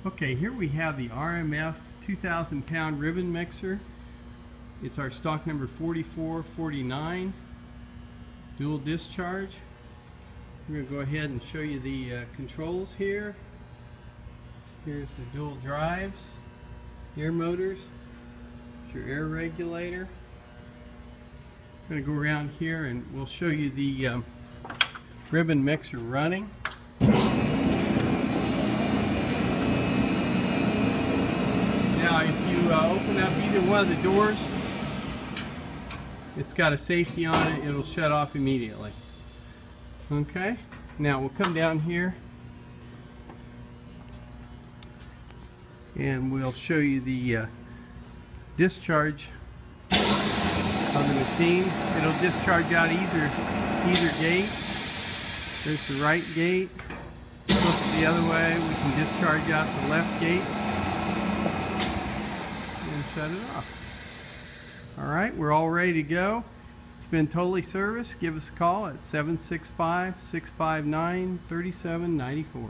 Okay, here we have the RMF 2,000 pound ribbon mixer. It's our stock number 4449, dual discharge. I'm going to go ahead and show you the controls here. Here's the dual drives, air motors, your air regulator. I'm going to go around here and we'll show you the ribbon mixer running. Now if you open up either one of the doors, it's got a safety on it, it'll shut off immediately. Okay, now we'll come down here and we'll show you the discharge of the machine. It'll discharge out either gate. There's the right gate. Flip it the other way, we can discharge out the left gate and shut it off. Alright, we're all ready to go. It's been totally serviced. Give us a call at 765-659-3794.